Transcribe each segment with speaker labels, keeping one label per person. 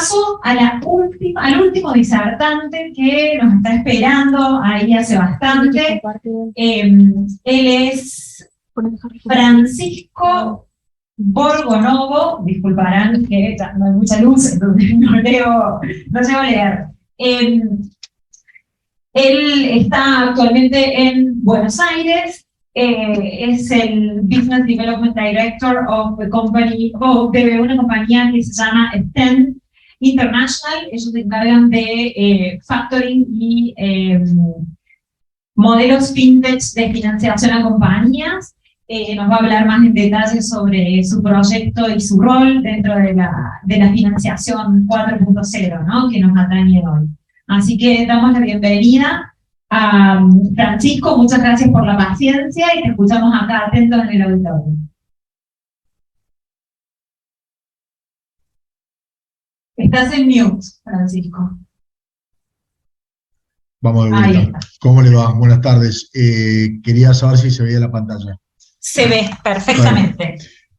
Speaker 1: paso a al último disertante que nos está esperando ahí hace bastante. Él es Francisco Borgonovo. Disculparán que no hay mucha luz, entonces no llego a leer. Él está actualmente en Buenos Aires. Es el Business Development Director of the company, de una compañía que se llama Stenn International. Ellos se encargan de factoring y modelos fintech de financiación a compañías. Nos va a hablar más en detalle sobre su proyecto y su rol dentro de la financiación 4.0, ¿no?, que nos atañe hoy. Así que damos la bienvenida a Francisco. Muchas gracias por la paciencia y te escuchamos acá atentos en el auditorio. Estás en mute, Francisco.
Speaker 2: Vamos de vuelta. ¿Cómo le va? Buenas tardes. Quería saber si se veía la pantalla.
Speaker 1: Se ve perfectamente.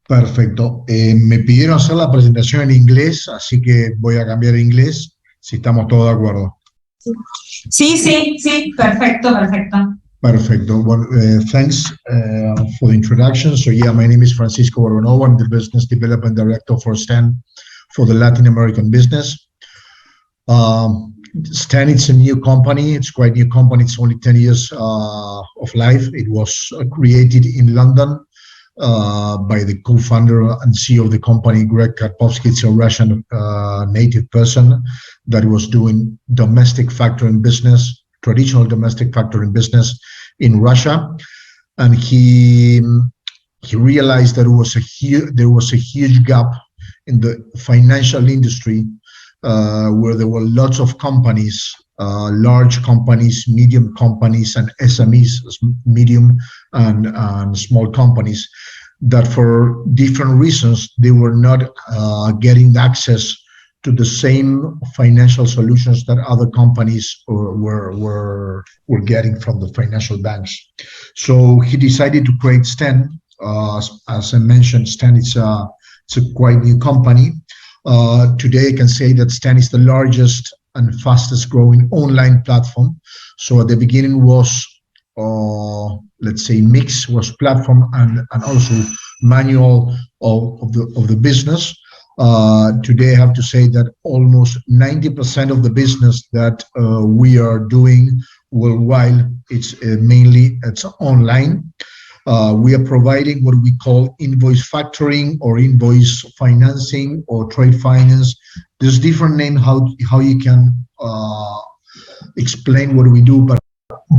Speaker 2: Perfecto. Me pidieron hacer la presentación en inglés, así que voy a cambiar a inglés, si estamos todos de acuerdo.
Speaker 1: Sí, perfecto.
Speaker 2: Perfecto. Well, thanks for the introduction. So yeah, my name is Francisco Borgonovo. I'm the Business Development Director for Stenn for the Latin American business. Stenn, it's a new company. It's quite a new company. It's only 10 years of life. It was created in London by the co-founder and CEO of the company, Greg Karpovsky. It's a Russian native person that was doing domestic factoring business, traditional domestic factoring business in Russia. And he realized that there was a huge gap in the financial industry where there were lots of companies, large companies, medium companies, and SMEs, medium and small companies, that for different reasons, they were not getting access to the same financial solutions that other companies were getting from the financial banks. So he decided to create Stenn. As I mentioned, Stenn it's a quite new company. Today, I can say that Stenn is the largest and fastest growing online platform. So at the beginning was, let's say, mix was platform and also manual of the business. Today, I have to say that almost 90% of the business that we are doing worldwide, it's online. We are providing what we call invoice factoring or invoice financing or trade finance. There's different names how you can explain what we do, but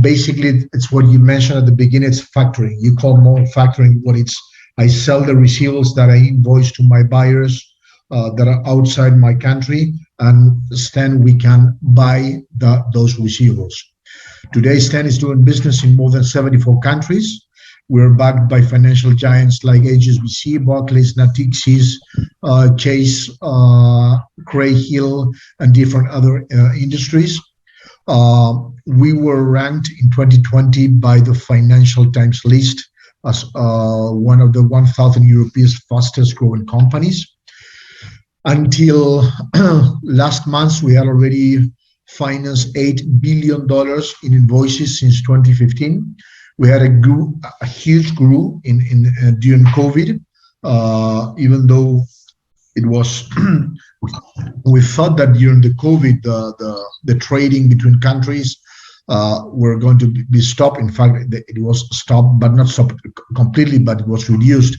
Speaker 2: basically it's what you mentioned at the beginning. It's factoring. You call more factoring what it's. I sell the receivables that I invoice to my buyers that are outside my country, and Stenn we can buy those receivables. Today, Stenn is doing business in more than 74 countries. We're backed by financial giants like HSBC, Barclays, Natixis, Chase, Cray-Hill, and different other industries. We were ranked in 2020 by the Financial Times list as one of the 1,000 Europe's fastest growing companies. Until last month, we had already financed $8 billion in invoices since 2015. We had a huge growth during COVID, even though it was. We thought that during the COVID, the trading between countries were going to be stopped. In fact, it was stopped, but not stopped completely, but it was reduced.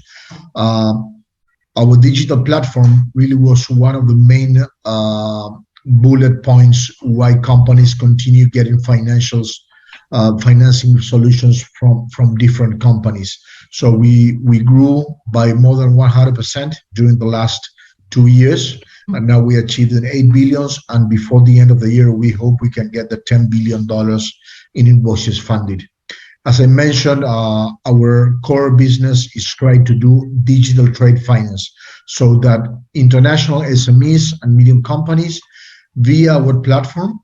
Speaker 2: Our digital platform really was one of the main bullet points why companies continue getting financing solutions from different companies. So we grew by more than 100% during the last 2 years, and now we achieved an $8 billion. And before the end of the year, we hope we can get the $10 billion in invoices funded. As I mentioned, our core business is trying to do digital trade finance, so that international SMEs and medium companies, via our platform,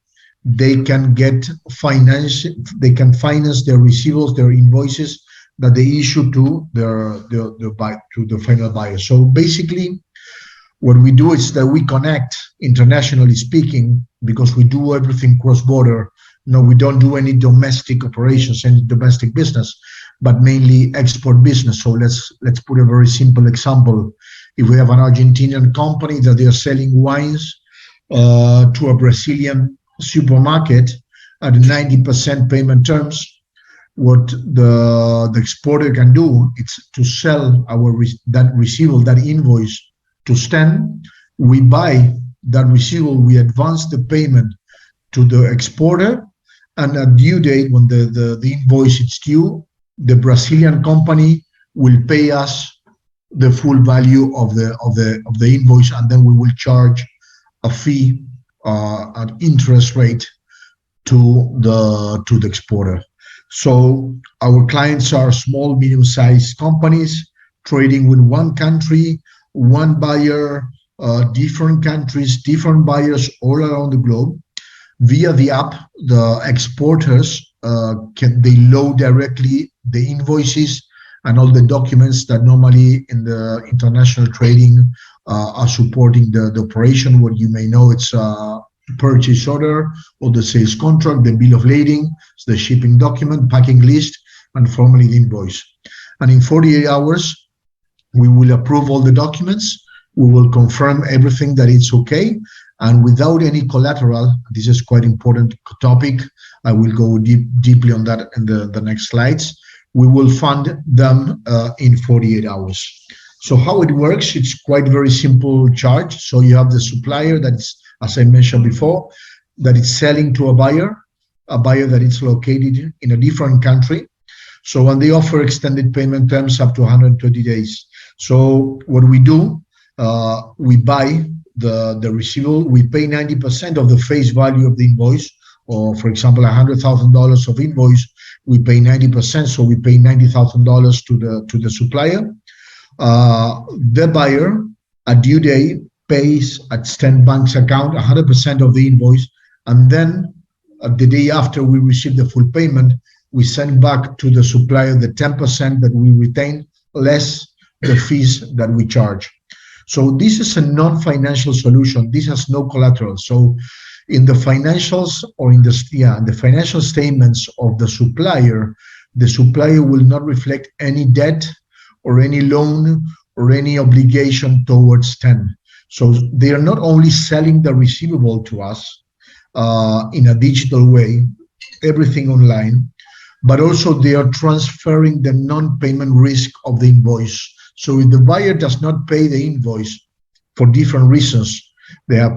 Speaker 2: they can get finance. They can finance their receivables, their invoices that they issue to the final buyer. So basically, What we do is that we connect, internationally speaking, because we do everything cross-border. No, we don't do any domestic operations, any domestic business, but mainly export business. So let's put a very simple example. If we have an Argentinian company that they are selling wines to a Brazilian supermarket at 90% payment terms, what the exporter can do is to sell that receivable, that invoice to Stenn. We buy that receivable, we advance the payment to the exporter, and at due date, when the invoice is due, the Brazilian company will pay us the full value of the invoice, and then we will charge a fee, an interest rate to the exporter. So our clients are small, medium-sized companies trading with one country, one buyer, different countries, different buyers all around the globe. Via the app, the exporters they load directly the invoices and all the documents that normally in the international trading are supporting the operation. What you may know, it's purchase order or the sales contract, the bill of lading, the shipping document, packing list, and formally the invoice. And in 48 hours, we will approve all the documents. We will confirm everything that it's okay. And without any collateral, this is quite important topic. I will go deeply on that in the next slides. We will fund them in 48 hours. So how it works, it's quite very simple charge. So you have the supplier that's, as I mentioned before, that is selling to a buyer that is located in a different country. So when they offer extended payment terms up to 120 days. So what we do, we buy the receivable, we pay 90% of the face value of the invoice, or for example, $100,000 of invoice, we pay 90%, so we pay $90,000 to the supplier. The buyer, at due date, pays at Stenn Bank's account 100% of the invoice, and then the day after we receive the full payment, we send back to the supplier the 10% that we retain, less the fees that we charge. So this is a non-financial solution. This has no collateral. So in the financials or in the financial statements of the supplier will not reflect any debt or any loan or any obligation towards Stenn. So they are not only selling the receivable to us in a digital way, everything online, but also they are transferring the non-payment risk of the invoice. So if the buyer does not pay the invoice for different reasons, they have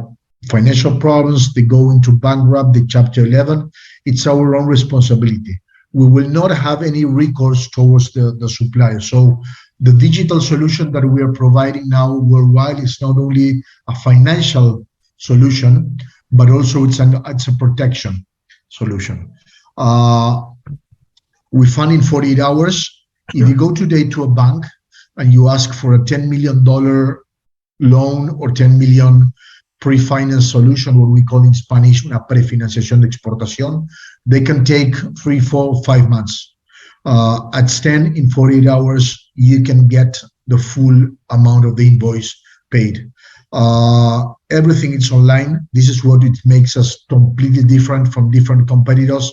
Speaker 2: financial problems, they go into bankrupt, the Chapter 11, it's our own responsibility. We will not have any recourse towards the supplier. So the digital solution that we are providing now worldwide is not only a financial solution, but also it's a protection solution. We fund in 48 hours. If you go today to a bank and you ask for a $10 million loan or 10 million pre-finance solution, what we call in Spanish una prefinanciación de exportación, they can take 3, 4, 5 months. At Stenn, in 48 hours, you can get the full amount of the invoice paid. Everything is online. This is what it makes us completely different from different competitors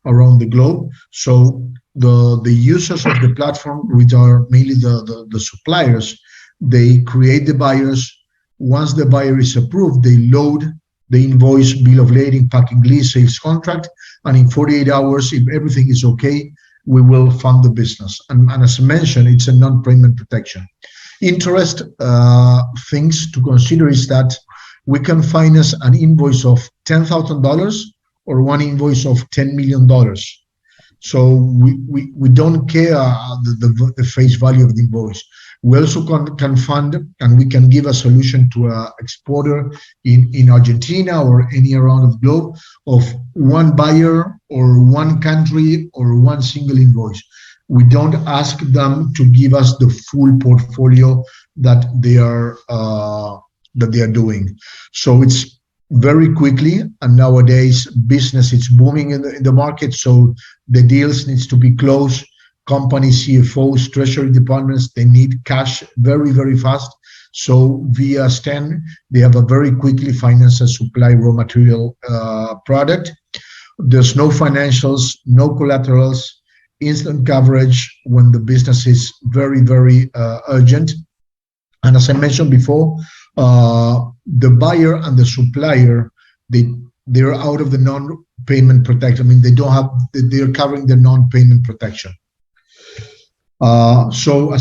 Speaker 2: around the globe. So the users of the platform, which are mainly the suppliers, they create the buyers. Once the buyer is approved, they load the invoice, bill of lading, packing list, sales contract, and in 48 hours, if everything is okay, we will fund the business. And as mentioned, it's a non-payment protection. Interest things to consider is that we can finance an invoice of $10,000 or one invoice of $10 million. So we don't care the face value of the invoice. We also can fund, and we can give a solution to an exporter in Argentina or any around the globe of one buyer or one country or one single invoice. We don't ask them to give us the full portfolio that they are doing. So it's very quickly, and nowadays business is booming in the market. So the deals needs to be closed. Companies, CFOs, treasury departments, they need cash very, very fast. So via Stenn, they have a very quickly finance and supply raw material product. There's no financials, no collaterals, instant coverage when the business is very, very urgent. And as I mentioned before, the buyer and the supplier, they're out of the non-payment protection. I mean, they're covering the non-payment protection. So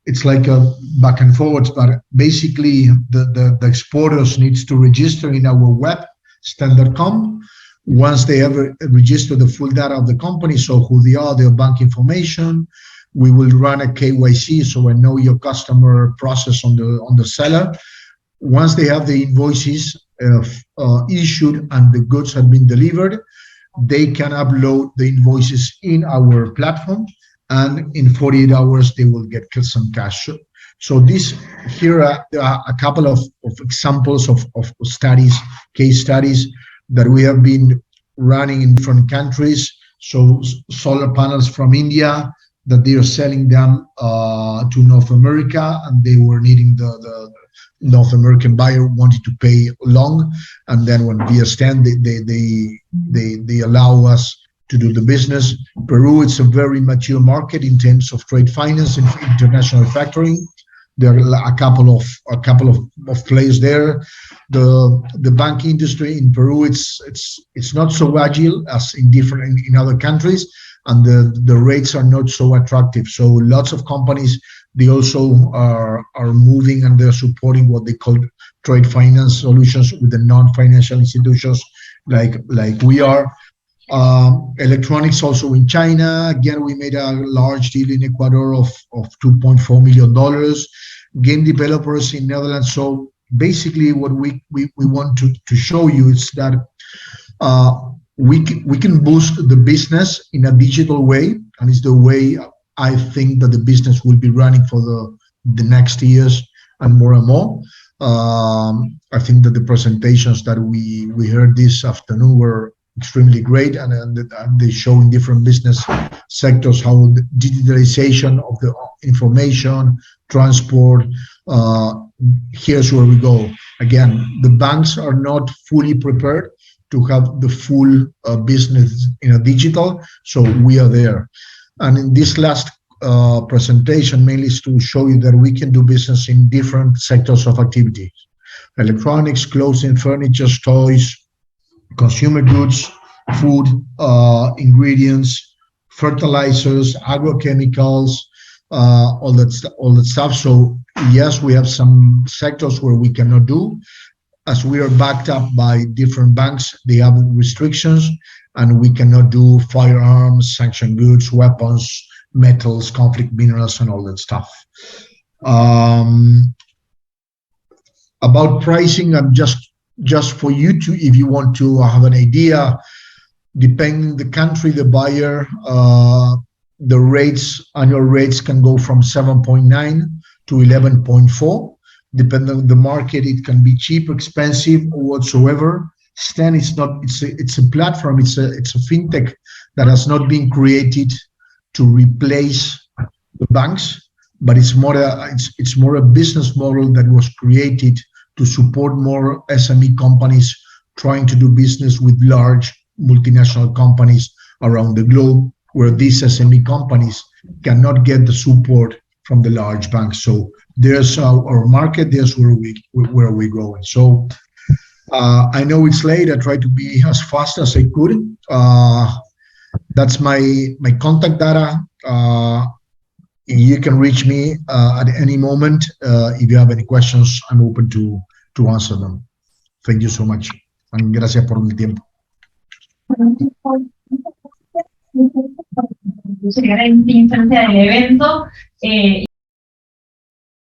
Speaker 2: it's like a back and forwards, but basically the exporters needs to register in our web, Stenn.com. Once they have registered the full data of the company, so who they are, their bank information, we will run a KYC, so I know your customer process on the seller. Once they have the invoices issued and the goods have been delivered, they can upload the invoices in our platform, and in 48 hours they will get some cash. So here are a couple of examples of studies, case studies that we have been running in different countries. So solar panels from India that they are selling them to North America, and they were needing the North American buyer wanted to pay long, and then when via Stenn they allow us to do the business. Peru, it's a very mature market in terms of trade finance and international factoring. There are a couple of players there. The bank industry in Peru, it's not so agile as in other countries, and the rates are not so attractive. So lots of companies, they also are moving, and they're supporting what they call trade finance solutions with the non-financial institutions like we are. Electronics also in China. Again, we made a large deal in Ecuador of $2.4 million. Game developers in Netherlands. So basically what we want to show you is that we can boost the business in a digital way, and it's the way I think that the business will be running for the next years and more. I think that the presentations that we heard this afternoon were extremely great, and they show in different business sectors how the digitalization of the information, transport, here's where we go. Again, the banks are not fully prepared to have the full business in a digital, so we are there. And in this last presentation mainly is to show you that we can do business in different sectors of activity: electronics, clothing, furniture, toys, consumer goods, food, ingredients, fertilizers, agrochemicals, all that stuff. So yes, we have some sectors where we cannot do, as we are backed up by different banks. They have restrictions, and we cannot do firearms, sanctioned goods, weapons, metals, conflict minerals, and all that stuff. About pricing, I'm just for you to, if you want to have an idea, depending the country, the buyer, the rates, annual rates can go from 7.9 to 11.4. Depending on the market, it can be cheap, expensive, or whatsoever. Stenn is not. It's a platform. It's a fintech that has not been created to replace the banks, but it's more a business model that was created to support more SME companies trying to do business with large multinational companies around the globe, where these SME companies cannot get the support from the large banks. So there's our market. There's where we're growing. So I know it's late. I tried to be as fast as I could. That's my contact data. You can reach me at any moment. If you have any questions, I'm open to answer them. Thank you so much. And gracias por el tiempo.
Speaker 1: Llegar a esta instancia del evento